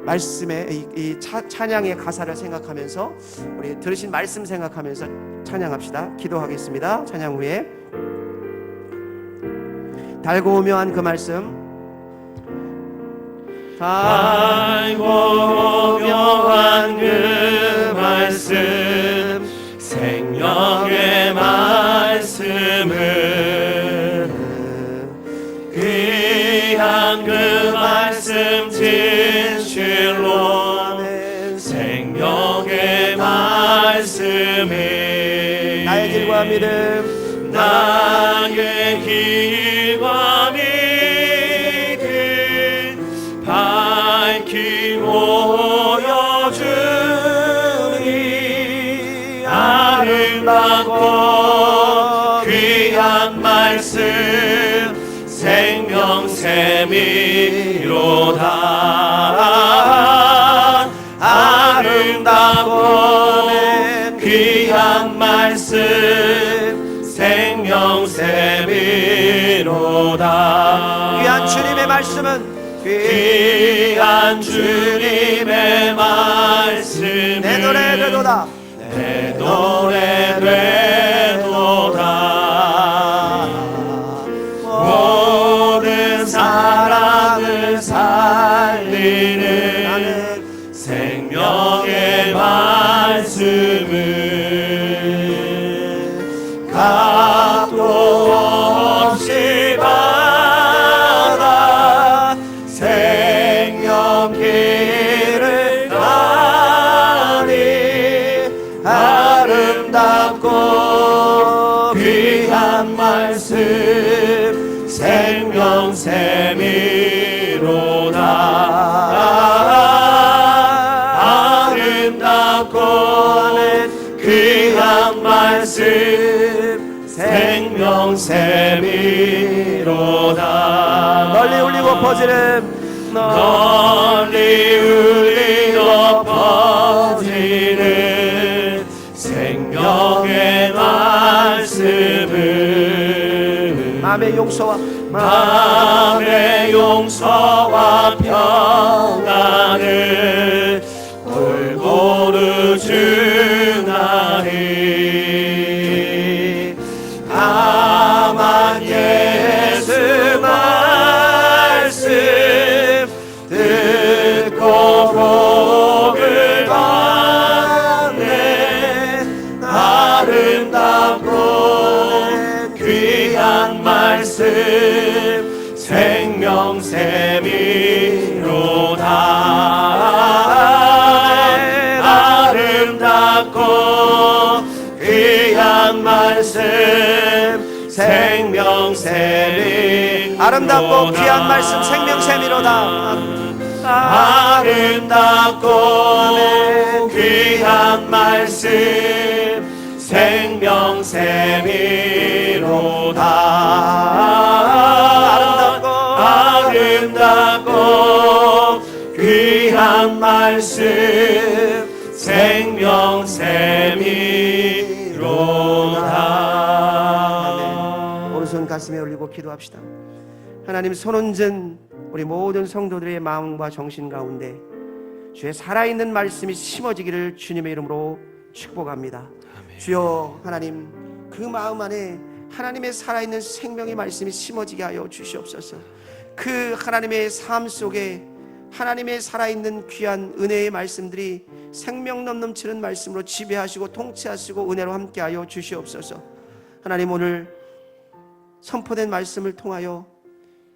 말씀의 이 찬양의 가사를 생각하면서, 우리 들으신 말씀 생각하면서 찬양합시다. 기도하겠습니다. 찬양 후에 달고 오묘한 그 말씀, 달고 오묘한 그 말씀, 생명의 말씀은 귀한 그 말씀, 진실로 생명의 말씀이 나의 길과 믿음, 나의 길과 믿음 밝히 보여주니 아름답고 귀한 말씀 생명샘이로다. 아름답고 귀한 말씀 생명샘이로다. 귀한 주님의 말씀은 귀한 주님의 말씀 내 노래 되도다. 내 노래 되도다. 모든 사랑을 살리는 생명의 말씀을 값도 없이 받아 생명 길을 가니 아름답고 귀한 말씀 생명샘이로다. 셈이로다. 널리 울리고 퍼지는 널리 울리고 퍼지는 생명의 말씀을 마음의 용서와 마음의 용서와 평안을 골고루 주나니 다만 예수 말씀 듣고 복을 받네. 아름답고 귀한 말씀 생명샘이로다. 아름답고 귀한 말씀 생명샘이로다. 아름답고 귀한 말씀 생명샘이로다. 아름답고 귀한 말씀 생명샘이로다. 아름답고 귀한 말씀 생명샘이로다. 오른손 가슴에 올리고 기도합시다. 하나님, 손얹은 우리 모든 성도들의 마음과 정신 가운데 주의 살아있는 말씀이 심어지기를 주님의 이름으로 축복합니다. 주여, 하나님, 그 마음 안에 하나님의 살아있는 생명의 말씀이 심어지게 하여 주시옵소서. 그 하나님의 삶 속에 하나님의 살아있는 귀한 은혜의 말씀들이 생명 넘치는 말씀으로 지배하시고 통치하시고 은혜로 함께하여 주시옵소서. 하나님, 오늘 선포된 말씀을 통하여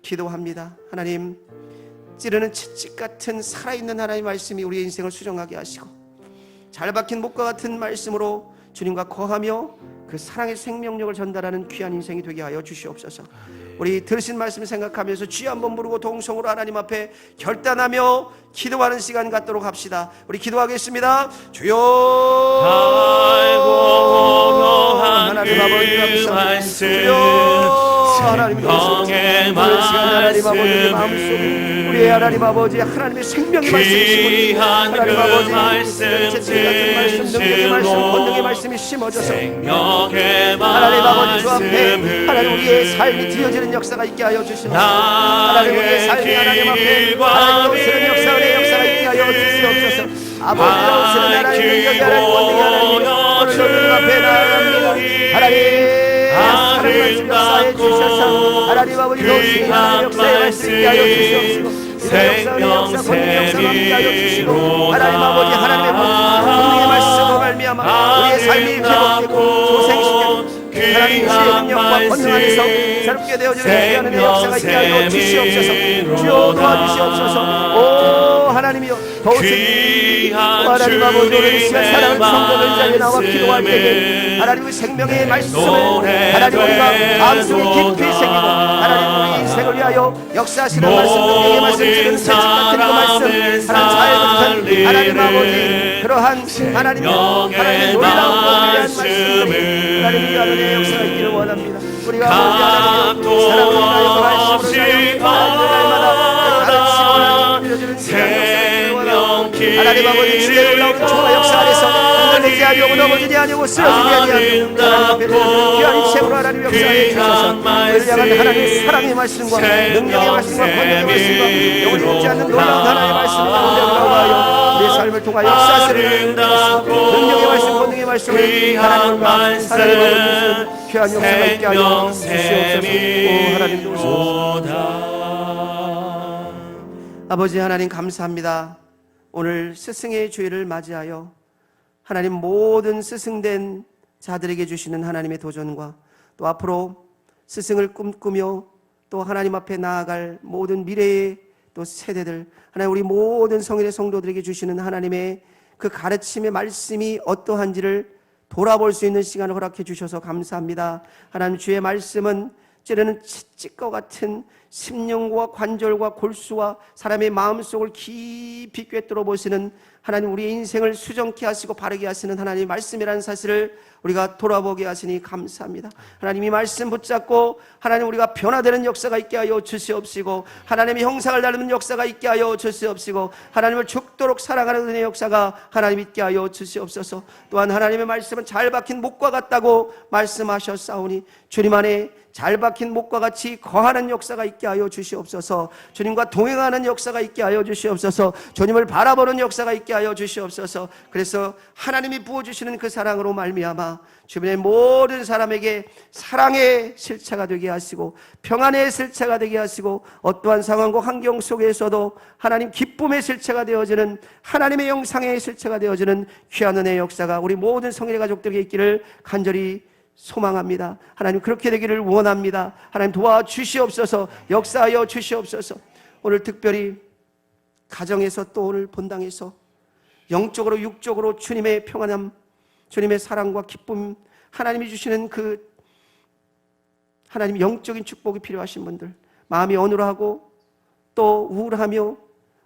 기도합니다. 하나님, 찌르는 채찍 같은 살아있는 하나님의 말씀이 우리의 인생을 수정하게 하시고 잘 박힌 목과 같은 말씀으로 주님과 거하며 그 사랑의 생명력을 전달하는 귀한 인생이 되게 하여 주시옵소서. 우리 들으신 말씀 생각하면서 주여 한번 부르고 동성으로 하나님 앞에 결단하며 기도하는 시간 갖도록 합시다. 우리 기도하겠습니다. 주여, 하나님 아버지 감사합니다. 주여, 하나님 생명의 하나님 아버지 마음속에 우리의 하나님 아버지 하나님의 생명의 말씀이 하나님 아버지 채찍 같은 말씀, 능력의 말씀, 권능의 말씀이 심어져서 하나님 아버지 주 앞에 하나님 우리의 삶이 드려지는 역사가 있게 하여 주시옵소서. 하나님 우리의 삶이 하나님 앞에 하나님 오시는 역사가 있게 하여 주시옵소서. 아버지가 오시는 하나님 능력이 하나님 권능이 하나님 오늘 주님 앞에 나아갑니다. 하나님 역사해 주셔서 하나님 아버지 오시는 하나님 역사의 말씀 있게 하여 주시옵시고 생명샘이로다. 하나님 아버지 하나님의 분명의 말씀으로 말미암아 우리의 삶이 회복되고 소생시되고 하나님 주의 능력과 권능 안에서 새롭게 되어지는 귀한 역사가 있게 하여 주시옵소서. 주여 도와주시옵소서. 오 하나님이여 더우신 하나님 아버지 오늘 이 시간 사랑하는 성도들 자리에 나와 기도할 때에 하나님의 생명의 말씀을 하나님 우리가 마음속에 깊이 새기고 하나님 우리 인생을 위하여 역사하시는 말씀, 능력의 말씀, 지금 채찍 같은 그 말씀 하나님 자유롭은 하나님 아버지 그러한 하나님의 놀라운 귀한 말씀들이 하나님 우리 안에 역사가 있기를 원합니다. 우리가 아버지 하나님의 사랑을 위하여 말씀으로 날마다 가르치고 알려주는 하나님 아버지 주의 놀라운 총화 역사 안에서 흔들리지 아니하고 넘어지지 아니하고 쓰러지지 아니하고 하나님 앞에 귀한 인생으로 하나님 역사해 주셔서 우리를 향한 하나님의 사랑의 말씀과 능력의 말씀과 권능의 말씀과 영을 죽지 않는 놀라운 하나님의 말씀 가운데 올라와요 내 삶을 통하여 역사하시는 능력의 말씀 권능의 말씀을 하나님과 하나님과 귀한 역사가 있게 하여 주시옵소서. 하나님 아버지 하나님 감사합니다. 오늘 스승의 주일을 맞이하여 하나님 모든 스승된 자들에게 주시는 하나님의 도전과 또 앞으로 스승을 꿈꾸며 또 하나님 앞에 나아갈 모든 미래의 또 세대들 하나님 우리 모든 성인의 성도들에게 주시는 하나님의 그 가르침의 말씀이 어떠한지를 돌아볼 수 있는 시간을 허락해 주셔서 감사합니다. 하나님 주의 말씀은 찌르는 채찍과 같은 심령과 관절과 골수와 사람의 마음속을 깊이 꿰뚫어 보시는 하나님, 우리의 인생을 수정케 하시고 바르게 하시는 하나님의 말씀이라는 사실을 우리가 돌아보게 하시니 감사합니다. 하나님이 말씀 붙잡고 하나님 우리가 변화되는 역사가 있게 하여 주시옵시고, 하나님의 형상을 닮는 역사가 있게 하여 주시옵시고, 하나님을 죽도록 사랑하는 은혜의 역사가 하나님 있게 하여 주시옵소서. 또한 하나님의 말씀은 잘 박힌 목과 같다고 말씀하셨사오니 주님 안에 잘 박힌 목과 같이 거하는 역사가 있게 하여 주시옵소서. 주님과 동행하는 역사가 있게 하여 주시옵소서. 주님을 바라보는 역사가 있게 하여 주시옵소서. 그래서 하나님이 부어주시는 그 사랑으로 말미암아 주변의 모든 사람에게 사랑의 실체가 되게 하시고, 평안의 실체가 되게 하시고, 어떠한 상황과 환경 속에서도 하나님 기쁨의 실체가 되어지는, 하나님의 영상의 실체가 되어지는 귀한 은혜의 역사가 우리 모든 성일의 가족들에게 있기를 간절히 소망합니다. 하나님 그렇게 되기를 원합니다. 하나님 도와주시옵소서. 역사하여 주시옵소서. 오늘 특별히 가정에서, 또 오늘 본당에서 영적으로 육적으로 주님의 평안함, 주님의 사랑과 기쁨, 하나님이 주시는 그 하나님 영적인 축복이 필요하신 분들, 마음이 어눌하고 또 우울하며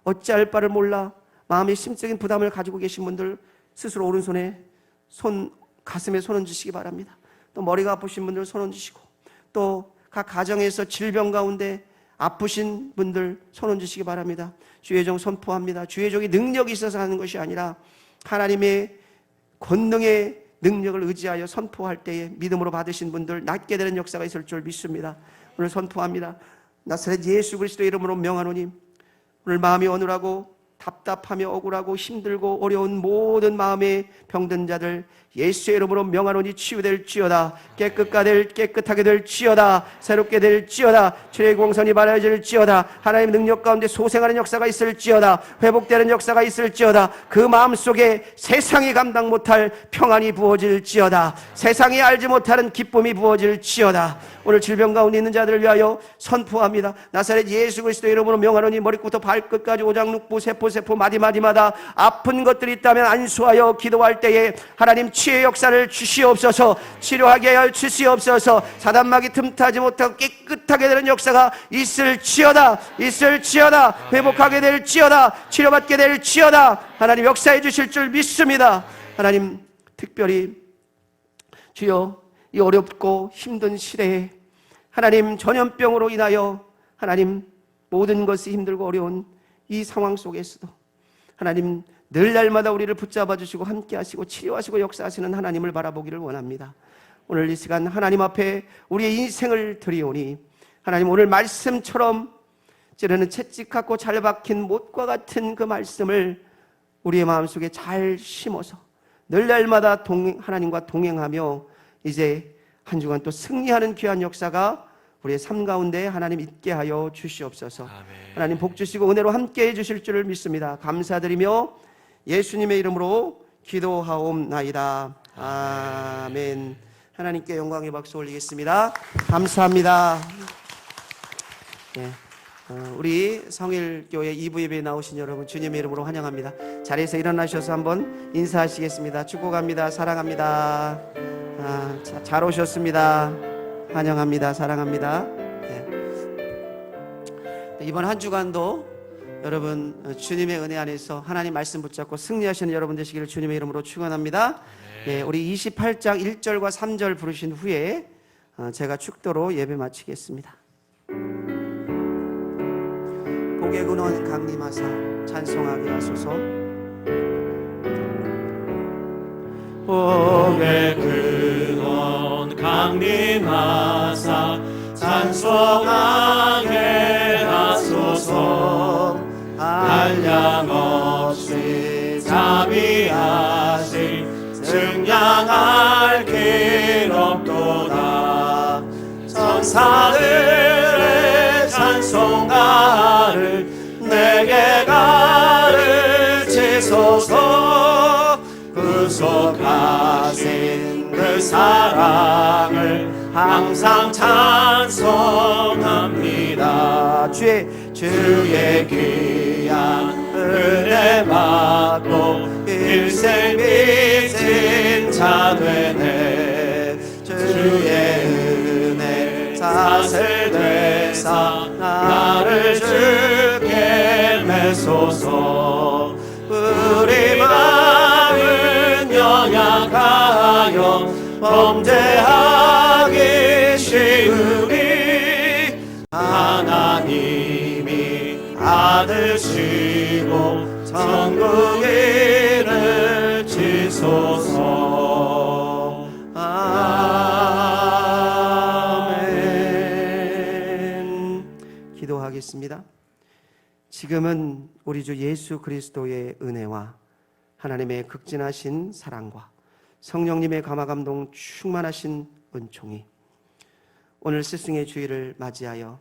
어찌할 바를 몰라 마음의 심적인 부담을 가지고 계신 분들, 스스로 오른손에 가슴에 손 얹으시기 바랍니다. 또 머리가 아프신 분들 손 얹으시고, 또 각 가정에서 질병 가운데 아프신 분들 손 얹으시기 바랍니다. 주의 종 선포합니다. 주의 종이 능력이 있어서 하는 것이 아니라 하나님의 권능의 능력을 의지하여 선포할 때에 믿음으로 받으신 분들 낫게 되는 역사가 있을 줄 믿습니다. 오늘 선포합니다. 나사렛 예수 그리스도의 이름으로 명하노니, 오늘 마음이 어눌하고 답답하며 억울하고 힘들고 어려운 모든 마음의 병든 자들 예수의 이름으로 명하노니 치유될지어다. 깨끗하게 될지어다. 새롭게 될지어다. 주의 공선이 바라질지어다. 하나님의 능력 가운데 소생하는 역사가 있을지어다. 회복되는 역사가 있을지어다. 그 마음속에 세상이 감당 못할 평안이 부어질지어다. 세상이 알지 못하는 기쁨이 부어질지어다. 오늘 질병 가운데 있는 자들을 위하여 선포합니다. 나사렛 예수 그리스도의 이름으로 명하노니 머리부터 발끝까지 오장육부 세포 마디마디마다 아픈 것들이 있다면 안수하여 기도할 때에 하나님 치유의 역사를 주시옵소서. 치료하게 하여 주시옵소서. 사단막이 틈타지 못하고 깨끗하게 되는 역사가 있을지어다. 회복하게 될지어다. 치료받게 될지어다. 하나님 역사해 주실 줄 믿습니다. 하나님 특별히 주여, 이 어렵고 힘든 시대에 하나님 전염병으로 인하여 하나님 모든 것이 힘들고 어려운 이 상황 속에서도 하나님 늘 날마다 우리를 붙잡아 주시고 함께 하시고 치료하시고 역사하시는 하나님을 바라보기를 원합니다. 오늘 이 시간 하나님 앞에 우리의 인생을 드리오니 하나님 오늘 말씀처럼 찌르는 채찍 같고 잘 박힌 못과 같은 그 말씀을 우리의 마음속에 잘 심어서 늘 날마다 하나님과 동행하며 이제 한 주간 또 승리하는 귀한 역사가 우리의 삶 가운데 하나님 있게 하여 주시옵소서. 아멘. 하나님 복 주시고 은혜로 함께 해 주실 줄을 믿습니다. 감사드리며 예수님의 이름으로 기도하옵나이다. 아멘. 하나님께 영광의 박수 올리겠습니다. 감사합니다. 네. 우리 성일교회 2부 예배에 나오신 여러분 주님의 이름으로 환영합니다. 자리에서 일어나셔서 한번 인사하시겠습니다. 축복합니다. 사랑합니다. 잘 오셨습니다. 환영합니다. 사랑합니다. 네. 이번 한 주간도 여러분 주님의 은혜 안에서 하나님 말씀 붙잡고 승리하시는 여러분 되시기를 주님의 이름으로 축원합니다. 네, 우리 28장 1절과 3절 부르신 후에 제가 축도로 예배 마치겠습니다. 복의 근원 강림하사 찬송하게 하소서. 복의 근원 강림하사 찬송하게 하소서. 한량없이 자비하신 증량할 길 없도다. 천사들의 찬송가를 내게 가르치소서. 구속하신 그 사랑을 항상 찬송합니다. 주의 귀한 은혜 받고 일생 빚진 자 되네. 주의 은혜 탓을 되사 나를 주께 메소서. 우리 마음은 연약하여 범죄하기 쉬우니 하나님이 받으시고 천국을 지소서. 아멘. 기도하겠습니다. 지금은 우리 주 예수 그리스도의 은혜와 하나님의 극진하신 사랑과 성령님의 감화감동 충만하신 은총이 오늘 스승의 주일을 맞이하여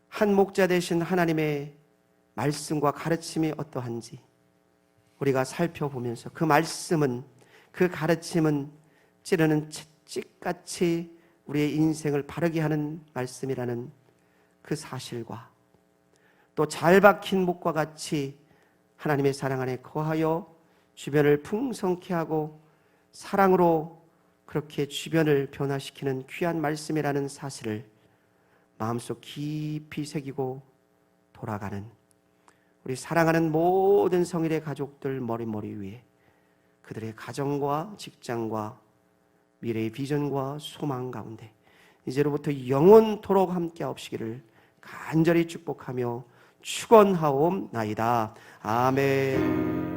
한 목자 되신 하나님의 말씀과 가르침이 어떠한지 우리가 살펴보면서 그 말씀은, 그 가르침은 찌르는 채찍같이 우리의 인생을 바르게 하는 말씀이라는 그 사실과 또 잘 박힌 목과 같이 하나님의 사랑 안에 거하여 주변을 풍성케 하고 사랑으로 그렇게 주변을 변화시키는 귀한 말씀이라는 사실을 마음속 깊이 새기고 돌아가는 우리 사랑하는 모든 성일의 가족들 머리 위에 그들의 가정과 직장과 미래의 비전과 소망 가운데 이제로부터 영원토록 함께 하옵시기를 간절히 축복하며 축원하옵나이다. 아멘.